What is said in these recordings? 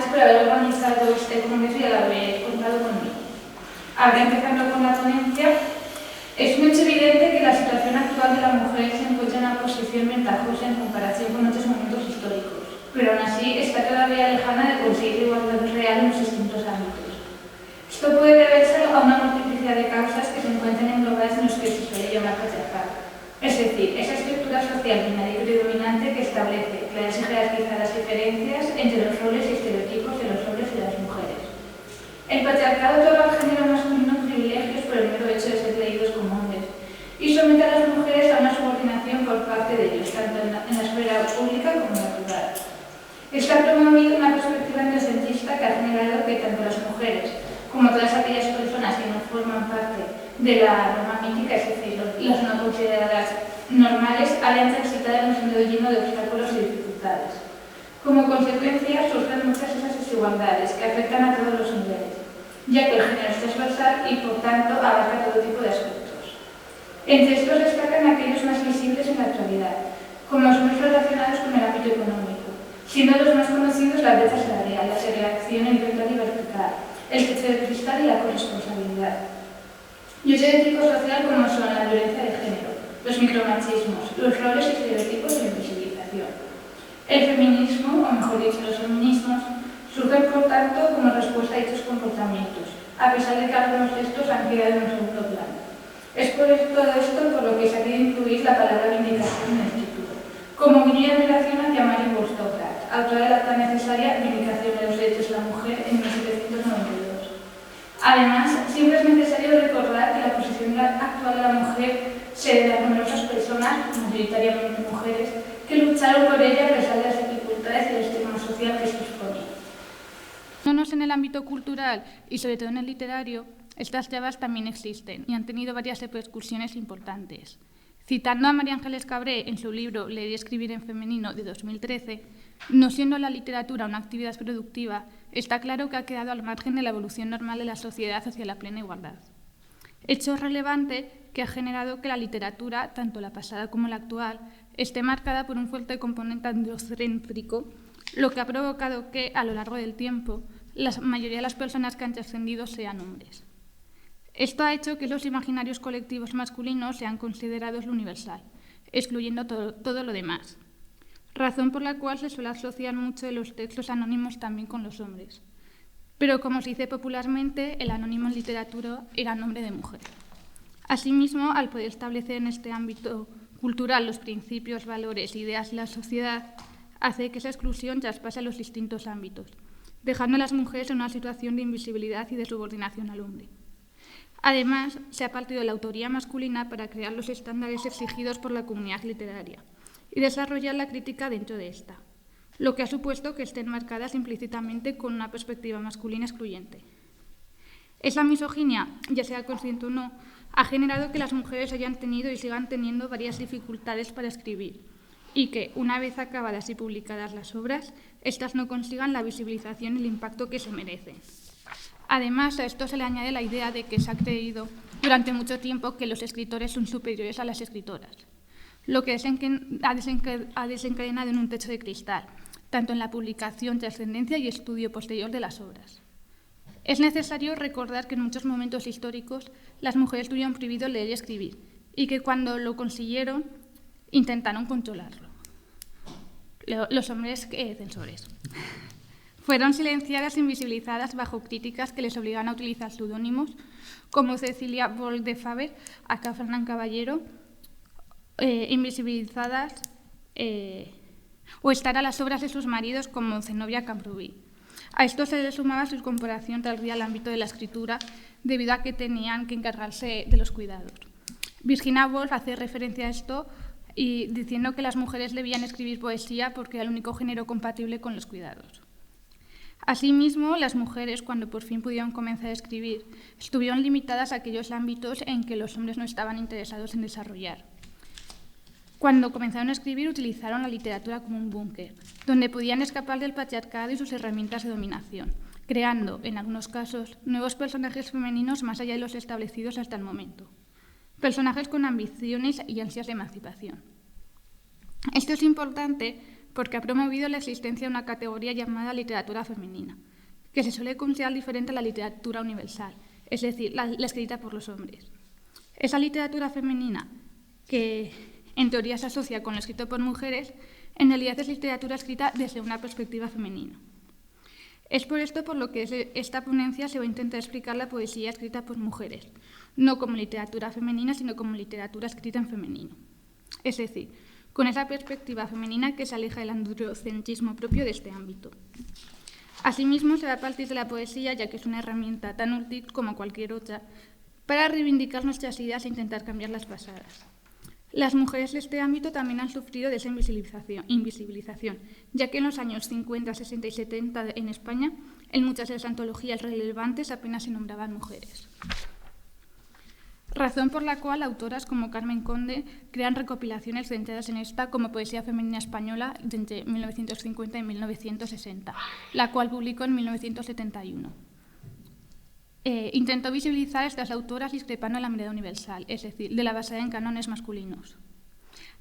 gracias por haber organizado este congreso y haber contado conmigo. Ahora, empezando con la ponencia, es muy evidente que la situación actual de la mujer se encuentra en una posición ventajosa en comparación con otros momentos históricos, pero aún así está todavía lejana de conseguir igualdad real en los distintos ámbitos. Esto puede deberse a una multiplicidad de causas que se encuentran englobadas en los que se suele llamar patriarcado. Es decir, esa estructura social binaria y predominante que establece claras y jerarquizadas diferencias entre los roles y estereotipos de los hombres y las mujeres. El patriarcado otorga al género masculino privilegios por el mero hecho de ser leídos como hombres y somete a las mujeres a una subordinación por parte de ellos, tanto en la esfera pública como en la privada. Está promovido una perspectiva androcentista que ha generado que tanto las mujeres como todas aquellas personas que no forman parte de la norma mítica, es decir, las no consideradas normales, hayan transitado en un sendero lleno de obstáculos y dificultades. Como consecuencia, surgen muchas de esas desigualdades que afectan a todos los niveles, ya que el género es transversal y, por tanto, abarca todo tipo de aspectos. Entre estos destacan aquellos más visibles en la actualidad, como los más relacionados con el ámbito económico, siendo los más conocidos la brecha salarial, la segregación horizontal y vertical, el techo de cristal y la corresponsabilidad. Y otro tipo social como son la violencia de género, los micromachismos, los roles y estereotipos y la invisibilización. El feminismo, o mejor dicho, los feminismos, surgen por tanto como respuesta a dichos comportamientos, a pesar de que algunos de estos han quedado en un segundo plano. Es por todo esto por lo que se ha querido incluir la palabra vindicación en el título, como guiño de admiración hacia Mary Wollstonecraft, autora de la tan necesaria Vindicación de los Derechos de la Mujer en 1792. Además, siempre es necesario recordar que la posición actual de la mujer se debe a numerosas personas, mayoritariamente mujeres, que lucharon por ella a pesar de las dificultades y el estigma social que se expone. En el ámbito cultural y sobre todo en el literario, estas trabas también existen y han tenido varias repercusiones importantes. Citando a María Ángeles Cabré en su libro Leer y escribir en femenino de 2013, no siendo la literatura una actividad productiva, está claro que ha quedado al margen de la evolución normal de la sociedad hacia la plena igualdad. Hecho relevante que ha generado que la literatura, tanto la pasada como la actual, esté marcada por un fuerte componente androcéntrico, lo que ha provocado que, a lo largo del tiempo, la mayoría de las personas que han trascendido sean hombres. Esto ha hecho que los imaginarios colectivos masculinos sean considerados lo universal, excluyendo todo lo demás, razón por la cual se suele asociar mucho de los textos anónimos también con los hombres. Pero, como se dice popularmente, el anónimo en literatura era nombre de mujer. Asimismo, al poder establecer en este ámbito cultural los principios, valores e ideas de la sociedad, hace que esa exclusión traspase a los distintos ámbitos, dejando a las mujeres en una situación de invisibilidad y de subordinación al hombre. Además, se ha partido de la autoría masculina para crear los estándares exigidos por la comunidad literaria y desarrollar la crítica dentro de esta, lo que ha supuesto que estén marcadas implícitamente con una perspectiva masculina excluyente. Esa misoginia, ya sea consciente o no, ha generado que las mujeres hayan tenido y sigan teniendo varias dificultades para escribir y que, una vez acabadas y publicadas las obras, éstas no consigan la visibilización y el impacto que se merecen. Además, a esto se le añade la idea de que se ha creído durante mucho tiempo que los escritores son superiores a las escritoras, lo que ha desencadenado en un techo de cristal, tanto en la publicación, trascendencia y estudio posterior de las obras. Es necesario recordar que en muchos momentos históricos las mujeres tuvieron prohibido leer y escribir y que cuando lo consiguieron intentaron controlarlo. Los hombres censores. Fueron silenciadas e invisibilizadas bajo críticas que les obligan a utilizar seudónimos como Cecilia Boll de Faber, acá Fernán Caballero, invisibilizadas o estar a las obras de sus maridos como Zenobia Camprubí. A esto se le sumaba su incorporación tardía al ámbito de la escritura debido a que tenían que encargarse de los cuidados. Virginia Woolf hace referencia a esto y diciendo que las mujeres debían escribir poesía porque era el único género compatible con los cuidados. Asimismo, las mujeres, cuando por fin pudieron comenzar a escribir, estuvieron limitadas a aquellos ámbitos en que los hombres no estaban interesados en desarrollar. Cuando comenzaron a escribir, utilizaron la literatura como un búnker, donde podían escapar del patriarcado y sus herramientas de dominación, creando, en algunos casos, nuevos personajes femeninos más allá de los establecidos hasta el momento. Personajes con ambiciones y ansias de emancipación. Esto es importante porque ha promovido la existencia de una categoría llamada literatura femenina, que se suele considerar diferente a la literatura universal, es decir, la escrita por los hombres. Esa literatura femenina, que en teoría se asocia con lo escrito por mujeres, en realidad es literatura escrita desde una perspectiva femenina. Es por esto por lo que esta ponencia se va a intentar explicar la poesía escrita por mujeres, no como literatura femenina, sino como literatura escrita en femenino. Es decir, con esa perspectiva femenina que se aleja del androcentrismo propio de este ámbito. Asimismo, se va a partir de la poesía, ya que es una herramienta tan útil como cualquier otra, para reivindicar nuestras ideas e intentar cambiar las pasadas. Las mujeres de este ámbito también han sufrido de esa invisibilización, ya que en los años 50, 60 y 70 en España, en muchas de las antologías relevantes apenas se nombraban mujeres. Razón por la cual autoras como Carmen Conde crean recopilaciones centradas en esta como poesía femenina española entre 1950 y 1960, la cual publicó en 1971. Intentó visibilizar a estas autoras discrepando de la mirada universal, es decir, de la basada en cánones masculinos.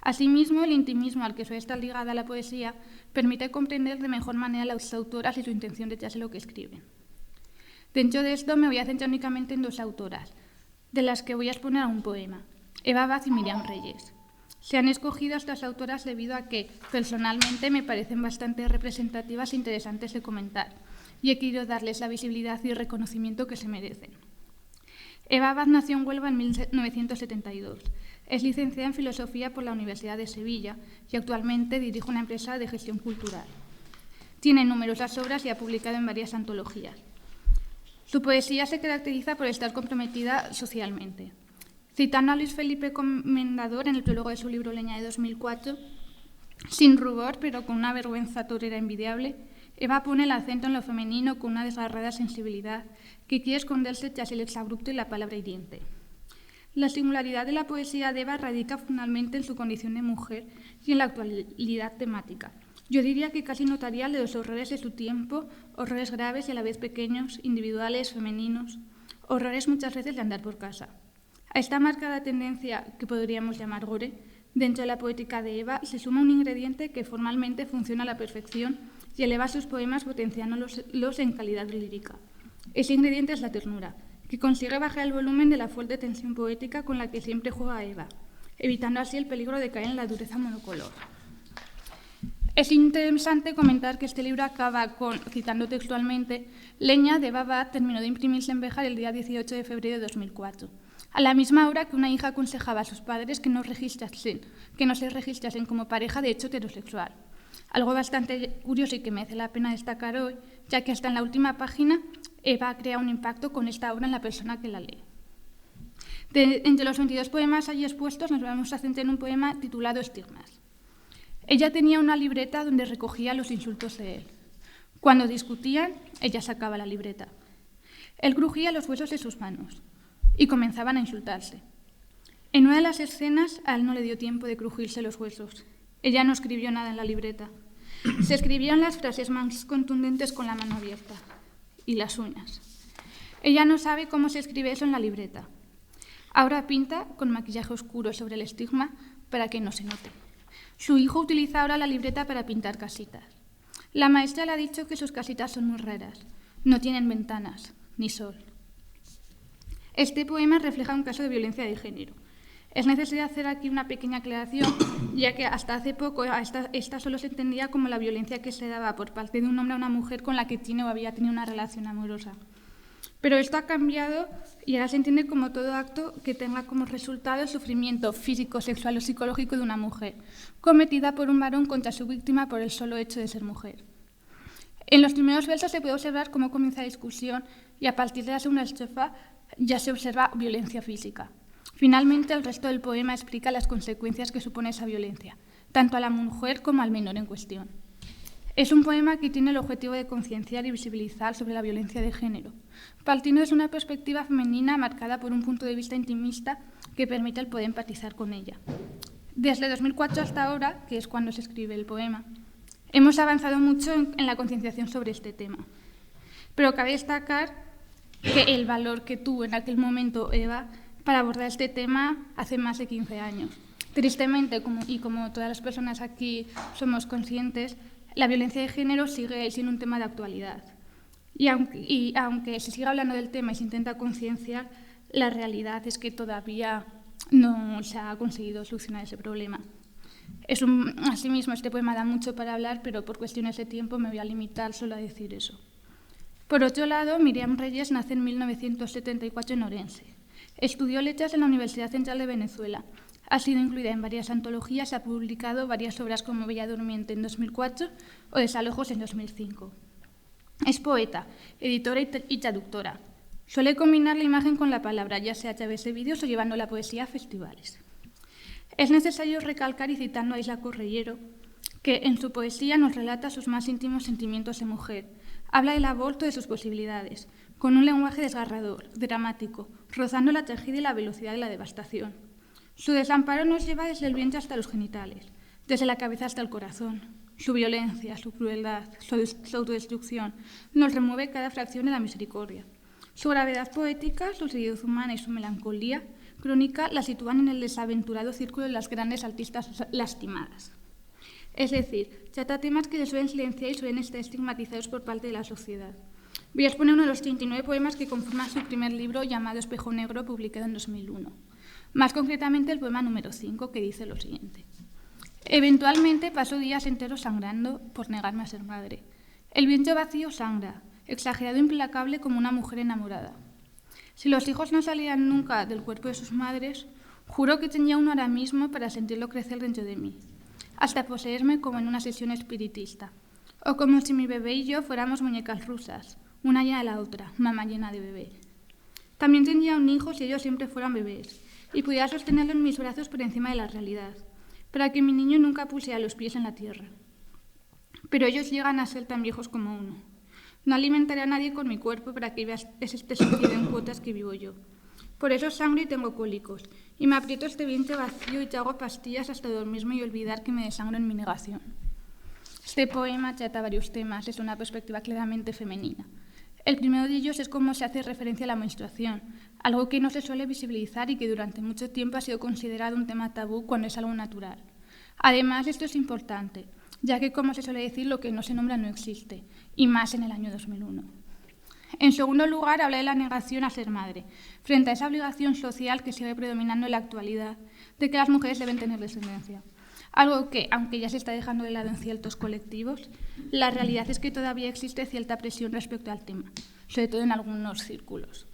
Asimismo, el intimismo al que suele estar ligada la poesía permite comprender de mejor manera a las autoras y su intención detrás de lo que escriben. Dentro de esto me voy a centrar únicamente en dos autoras, de las que voy a exponer un poema, Eva Abad y Miriam Reyes. Se han escogido a estas autoras debido a que, personalmente, me parecen bastante representativas e interesantes de comentar, y he querido darles la visibilidad y el reconocimiento que se merecen. Eva Abad nació en Huelva en 1972. Es licenciada en Filosofía por la Universidad de Sevilla y actualmente dirige una empresa de gestión cultural. Tiene numerosas obras y ha publicado en varias antologías. Su poesía se caracteriza por estar comprometida socialmente. Citando a Luis Felipe Comendador en el prólogo de su libro Leña de 2004, sin rubor, pero con una vergüenza torera envidiable, Eva pone el acento en lo femenino con una desgarrada sensibilidad que quiere esconderse tras el exabrupto y la palabra hiriente. La singularidad de la poesía de Eva radica fundamentalmente en su condición de mujer y en la actualidad temática. Yo diría que casi notarial de los horrores de su tiempo, horrores graves y a la vez pequeños, individuales, femeninos, horrores muchas veces de andar por casa. A esta marcada tendencia, que podríamos llamar gore, dentro de la poética de Eva se suma un ingrediente que formalmente funciona a la perfección y eleva sus poemas potenciándolos en calidad lírica. Ese ingrediente es la ternura, que consigue bajar el volumen de la fuerte tensión poética con la que siempre juega Eva, evitando así el peligro de caer en la dureza monocolor. Es interesante comentar que este libro acaba con, citando textualmente, Leña de Eva Abad terminó de imprimirse en Béjar el día 18 de febrero de 2004, a la misma hora que una hija aconsejaba a sus padres que no se registrasen como pareja de hecho heterosexual. Algo bastante curioso y que merece la pena destacar hoy, ya que hasta en la última página Eva crea un impacto con esta obra en la persona que la lee. Entre los 22 poemas allí expuestos nos vamos a centrar en un poema titulado Estigmas. Ella tenía una libreta donde recogía los insultos de él. Cuando discutían, ella sacaba la libreta. Él crujía los huesos de sus manos y comenzaban a insultarse. En una de las escenas, a él no le dio tiempo de crujirse los huesos. Ella no escribió nada en la libreta. Se escribían las frases más contundentes con la mano abierta y las uñas. Ella no sabe cómo se escribe eso en la libreta. Ahora pinta con maquillaje oscuro sobre el estigma para que no se note. Su hijo utiliza ahora la libreta para pintar casitas. La maestra le ha dicho que sus casitas son muy raras. No tienen ventanas, ni sol. Este poema refleja un caso de violencia de género. Es necesario hacer aquí una pequeña aclaración, ya que hasta hace poco esta solo se entendía como la violencia que se daba por parte de un hombre a una mujer con la que tiene o había tenido una relación amorosa. Pero esto ha cambiado y ahora se entiende como todo acto que tenga como resultado el sufrimiento físico, sexual o psicológico de una mujer, cometida por un varón contra su víctima por el solo hecho de ser mujer. En los primeros versos se puede observar cómo comienza la discusión y a partir de la segunda estrofa ya se observa violencia física. Finalmente, el resto del poema explica las consecuencias que supone esa violencia, tanto a la mujer como al menor en cuestión. Es un poema que tiene el objetivo de concienciar y visibilizar sobre la violencia de género, partiendo desde una perspectiva femenina marcada por un punto de vista intimista que permite el poder empatizar con ella. Desde 2004 hasta ahora, que es cuando se escribe el poema, hemos avanzado mucho en la concienciación sobre este tema. Pero cabe destacar que el valor que tuvo en aquel momento Eva para abordar este tema hace más de 15 años Tristemente, como todas las personas aquí somos conscientes, la violencia de género sigue siendo un tema de actualidad. Y aunque se siga hablando del tema y se intenta concienciar, la realidad es que todavía no se ha conseguido solucionar ese problema. Asimismo, este poema da mucho para hablar, pero por cuestiones de tiempo me voy a limitar solo a decir eso. Por otro lado, Míriam Reyes nace en 1974 en Orense. Estudió letras en la Universidad Central de Venezuela. Ha sido incluida en varias antologías y ha publicado varias obras como Bella Durmiente en 2004 o Desalojos en 2005. Es poeta, editora y traductora. Suele combinar la imagen con la palabra, ya sea a través de vídeos o llevando la poesía a festivales. Es necesario recalcar, y citando a Isla Correllero, que en su poesía nos relata sus más íntimos sentimientos de mujer. Habla del aborto y de sus posibilidades, con un lenguaje desgarrador, dramático, rozando la tragedia y la velocidad de la devastación. Su desamparo nos lleva desde el vientre hasta los genitales, desde la cabeza hasta el corazón. Su violencia, su crueldad, su autodestrucción nos remueve cada fracción de la misericordia. Su gravedad poética, su seriedad humana y su melancolía crónica la sitúan en el desaventurado círculo de las grandes artistas lastimadas. Es decir, trata temas que se suelen silenciar y suelen estar estigmatizados por parte de la sociedad. Voy a exponer uno de los 39 poemas que conforman su primer libro llamado Espejo Negro, publicado en 2001. Más concretamente el poema número 5, que dice lo siguiente. Eventualmente paso días enteros sangrando por negarme a ser madre. El vientre vacío sangra, exagerado e implacable como una mujer enamorada. Si los hijos no salían nunca del cuerpo de sus madres, juro que tenía uno ahora mismo para sentirlo crecer dentro de mí, hasta poseerme como en una sesión espiritista, o como si mi bebé y yo fuéramos muñecas rusas, una llena de la otra, mamá llena de bebé. También tendría un hijo si ellos siempre fueran bebés, y pudiera sostenerlo en mis brazos por encima de la realidad, para que mi niño nunca pusiera los pies en la tierra. Pero ellos llegan a ser tan viejos como uno. No alimentaré a nadie con mi cuerpo para que veas este sentido en cuotas que vivo yo. Por eso sangro y tengo cólicos, y me aprieto este vientre vacío y trago pastillas hasta dormirme y olvidar que me desangro en mi negación. Este poema trata varios temas desde una perspectiva claramente femenina. El primero de ellos es cómo se hace referencia a la menstruación, algo que no se suele visibilizar y que durante mucho tiempo ha sido considerado un tema tabú cuando es algo natural. Además, esto es importante, ya que, como se suele decir, lo que no se nombra no existe, y más en el año 2001. En segundo lugar, habla de la negación a ser madre, frente a esa obligación social que sigue predominando en la actualidad, de que las mujeres deben tener descendencia. Algo que, aunque ya se está dejando de lado en ciertos colectivos, la realidad es que todavía existe cierta presión respecto al tema, sobre todo en algunos círculos.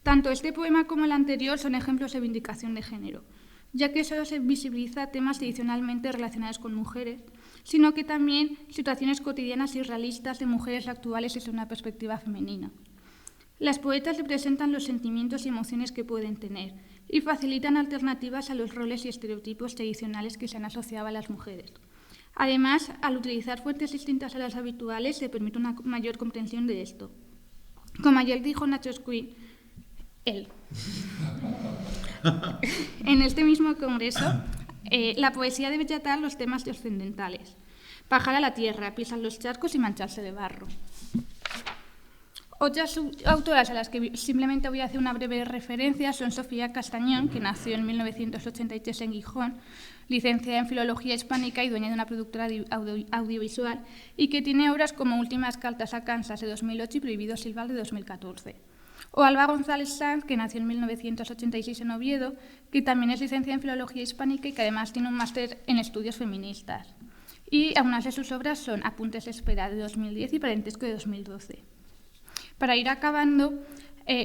Tanto este poema como el anterior son ejemplos de vindicación de género, ya que solo se visibiliza temas tradicionalmente relacionados con mujeres, sino que también situaciones cotidianas y realistas de mujeres actuales desde una perspectiva femenina. Las poetas representan los sentimientos y emociones que pueden tener y facilitan alternativas a los roles y estereotipos tradicionales que se han asociado a las mujeres. Además, al utilizar fuentes distintas a las habituales, se permite una mayor comprensión de esto. Como ayer dijo Nacho Squin, él. En este mismo congreso, la poesía debe tratar los temas trascendentales. Bajar a la tierra, pisar los charcos y mancharse de barro. Otras autoras a las que simplemente voy a hacer una breve referencia son Sofía Castañón, que nació en 1983 en Gijón, licenciada en Filología Hispánica y dueña de una productora audiovisual, y que tiene obras como Últimas cartas a Kansas de 2008 y Prohibido silbar de 2014. O Alba González Sanz, que nació en 1986 en Oviedo, que también es licenciada en Filología Hispánica y que además tiene un máster en estudios feministas. Y algunas de sus obras son Apuntes de espera de 2010 y Parentesco de 2012. Para ir acabando,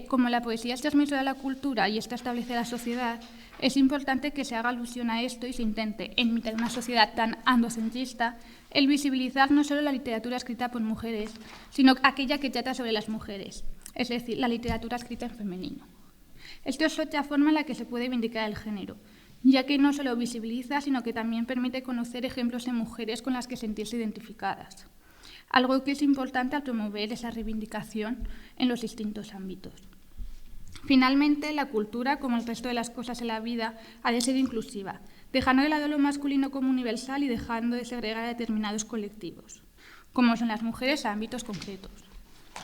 como la poesía es transmisora de la cultura y esta establece la sociedad, es importante que se haga alusión a esto y se intente, en mitad de una sociedad tan androcentrista, el visibilizar no solo la literatura escrita por mujeres, sino aquella que trata sobre las mujeres, es decir, la literatura escrita en femenino. Esto es otra forma en la que se puede vindicar el género, ya que no solo visibiliza, sino que también permite conocer ejemplos de mujeres con las que sentirse identificadas. Algo que es importante al promover esa reivindicación en los distintos ámbitos. Finalmente, la cultura, como el resto de las cosas en la vida, ha de ser inclusiva, dejando de lado lo masculino como universal y dejando de segregar a determinados colectivos, como son las mujeres a ámbitos concretos.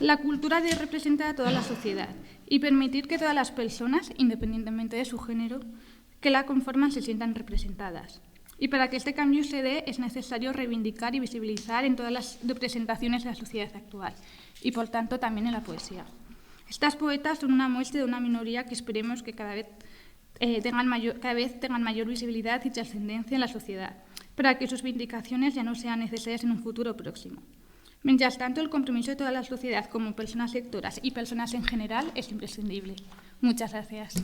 La cultura debe representar a toda la sociedad y permitir que todas las personas, independientemente de su género, que la conforman se sientan representadas. Y para que este cambio se dé es necesario reivindicar y visibilizar en todas las representaciones de la sociedad actual y, por tanto, también en la poesía. Estas poetas son una muestra de una minoría que esperemos que cada vez tengan mayor visibilidad y trascendencia en la sociedad, para que sus vindicaciones ya no sean necesarias en un futuro próximo. Mientras tanto, el compromiso de toda la sociedad como personas lectoras y personas en general es imprescindible. Muchas gracias.